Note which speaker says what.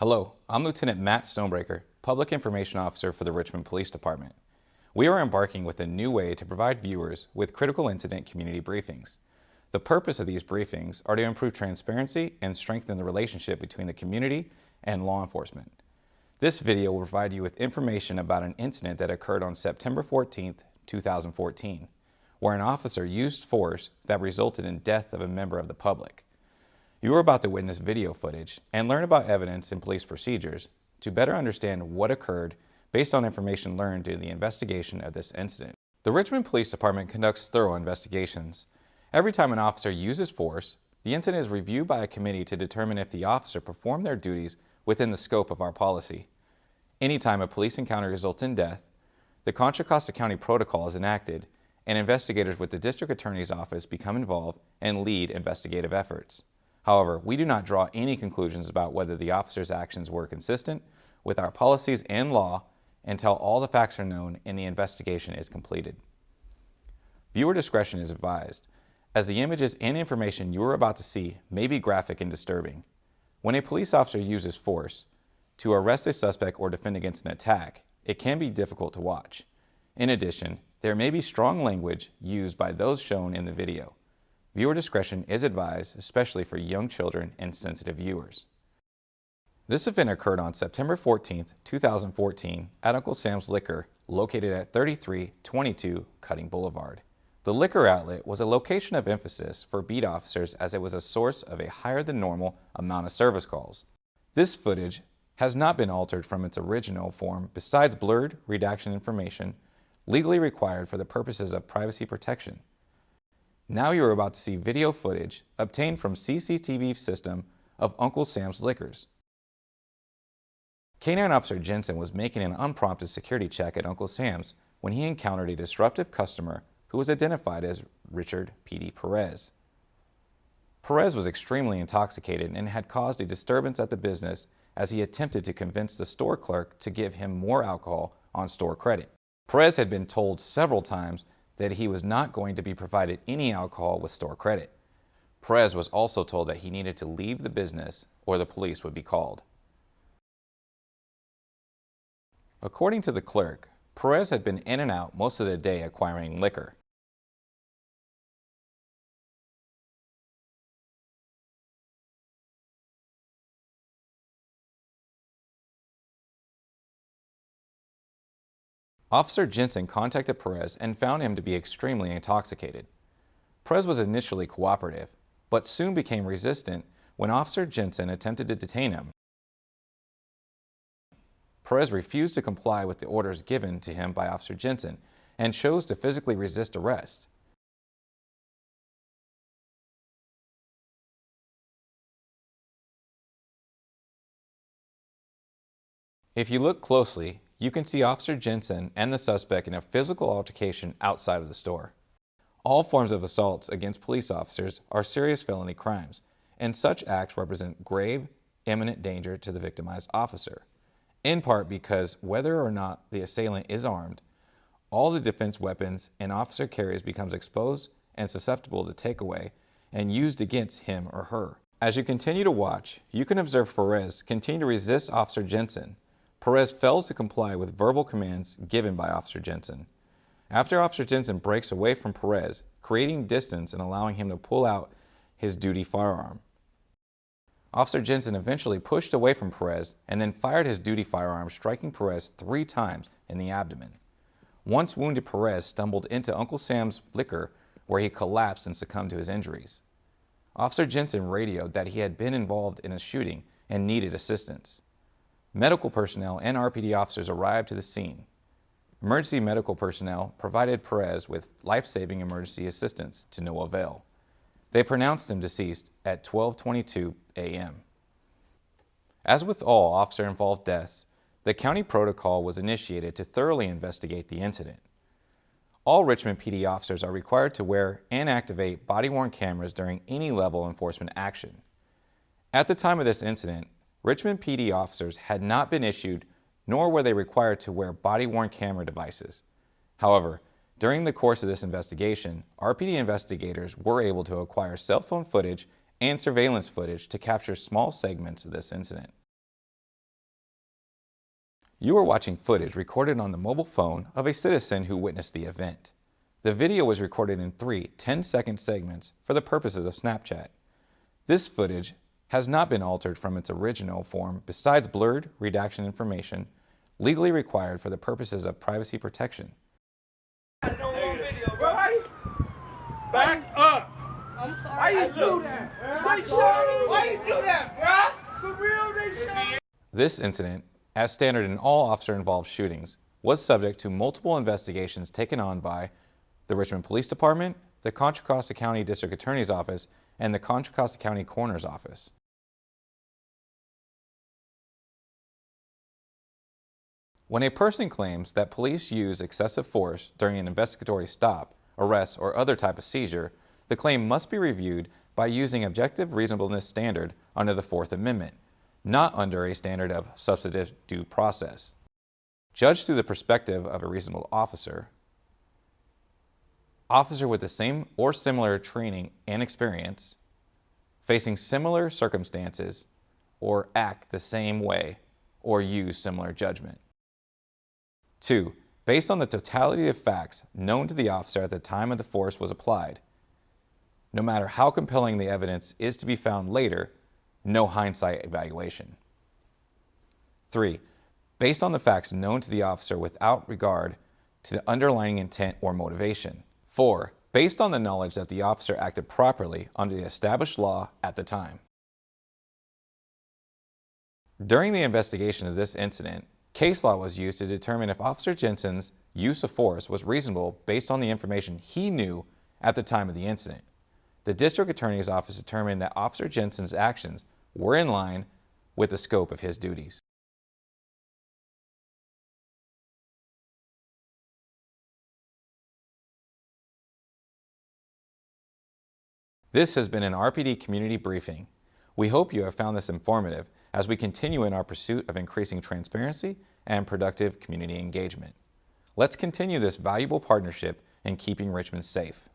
Speaker 1: Hello, I'm Lieutenant Matt Stonebreaker, Public Information Officer for the Richmond Police Department. We are embarking with a new way to provide viewers with critical incident community briefings. The purpose of these briefings are to improve transparency and strengthen the relationship between the community and law enforcement. This video will provide you with information about an incident that occurred on September 14, 2014, where an officer used force that resulted in death of a member of the public. You are about to witness video footage and learn about evidence and police procedures to better understand what occurred based on information learned during the investigation of this incident. The Richmond Police Department conducts thorough investigations. Every time an officer uses force, the incident is reviewed by a committee to determine if the officer performed their duties within the scope of our policy. Anytime a police encounter results in death, the Contra Costa County Protocol is enacted and investigators with the District Attorney's Office become involved and lead investigative efforts. However, we do not draw any conclusions about whether the officer's actions were consistent with our policies and law until all the facts are known and the investigation is completed. Viewer discretion is advised, as the images and information you are about to see may be graphic and disturbing. When a police officer uses force to arrest a suspect or defend against an attack, it can be difficult to watch. In addition, there may be strong language used by those shown in the video. Viewer discretion is advised, especially for young children and sensitive viewers. This event occurred on September 14, 2014 at Uncle Sam's Liquor, located at 3322 Cutting Boulevard. The liquor outlet was a location of emphasis for beat officers as it was a source of a higher than normal amount of service calls. This footage has not been altered from its original form besides blurred redaction information legally required for the purposes of privacy protection. Now you are about to see video footage obtained from CCTV system of Uncle Sam's Liquors. K-9 Officer Jensen was making an unprompted security check at Uncle Sam's when he encountered a disruptive customer who was identified as Richard P.D. Perez. Perez was extremely intoxicated and had caused a disturbance at the business as he attempted to convince the store clerk to give him more alcohol on store credit. Perez had been told several times that he was not going to be provided any alcohol with store credit. Perez was also told that he needed to leave the business or the police would be called. According to the clerk, Perez had been in and out most of the day acquiring liquor. Officer Jensen contacted Perez and found him to be extremely intoxicated. Perez was initially cooperative, but soon became resistant when Officer Jensen attempted to detain him. Perez refused to comply with the orders given to him by Officer Jensen and chose to physically resist arrest. If you look closely, you can see Officer Jensen and the suspect in a physical altercation outside of the store. All forms of assaults against police officers are serious felony crimes, and such acts represent grave, imminent danger to the victimized officer, in part because whether or not the assailant is armed, all the defense weapons an officer carries becomes exposed and susceptible to takeaway and used against him or her. As you continue to watch, you can observe Perez continue to resist Officer Jensen. Perez fails to comply with verbal commands given by Officer Jensen. After Officer Jensen breaks away from Perez, creating distance and allowing him to pull out his duty firearm. Officer Jensen eventually pushed away from Perez and then fired his duty firearm, striking Perez 3 times in the abdomen. Once wounded, Perez stumbled into Uncle Sam's Liquor where he collapsed and succumbed to his injuries. Officer Jensen radioed that he had been involved in a shooting and needed assistance. Medical personnel and RPD officers arrived to the scene. Emergency medical personnel provided Perez with life-saving emergency assistance to no avail. They pronounced him deceased at 12:22 a.m. As with all officer-involved deaths, the county protocol was initiated to thoroughly investigate the incident. All Richmond PD officers are required to wear and activate body-worn cameras during any level enforcement action. At the time of this incident, Richmond PD officers had not been issued, nor were they required to wear body-worn camera devices. However, during the course of this investigation, RPD investigators were able to acquire cell phone footage and surveillance footage to capture small segments of this incident. You are watching footage recorded on the mobile phone of a citizen who witnessed the event. The video was recorded in 3 10-second segments for the purposes of Snapchat. This footage has not been altered from its original form besides blurred redaction information legally required for the purposes of privacy protection.
Speaker 2: Back up!
Speaker 3: I'm sorry.
Speaker 2: Why you do that? Why you do that, bruh? For real, they shot.
Speaker 1: This incident, as standard in all officer-involved shootings, was subject to multiple investigations taken on by the Richmond Police Department, the Contra Costa County District Attorney's Office, and the Contra Costa County Coroner's Office. When a person claims that police use excessive force during an investigatory stop, arrest, or other type of seizure, the claim must be reviewed by using objective reasonableness standard under the Fourth Amendment, not under a standard of substantive due process. Judged through the perspective of a reasonable officer with the same or similar training and experience, facing similar circumstances, or act the same way, or use similar judgment. 2. Based on the totality of facts known to the officer at the time of the force was applied. No matter how compelling the evidence is to be found later, no hindsight evaluation. 3. Based on the facts known to the officer without regard to the underlying intent or motivation. 4. Based on the knowledge that the officer acted properly under the established law at the time. During the investigation of this incident, case law was used to determine if Officer Jensen's use of force was reasonable based on the information he knew at the time of the incident. The District Attorney's Office determined that Officer Jensen's actions were in line with the scope of his duties. This has been an RPD community briefing. We hope you have found this informative as we continue in our pursuit of increasing transparency and productive community engagement. Let's continue this valuable partnership in keeping Richmond safe.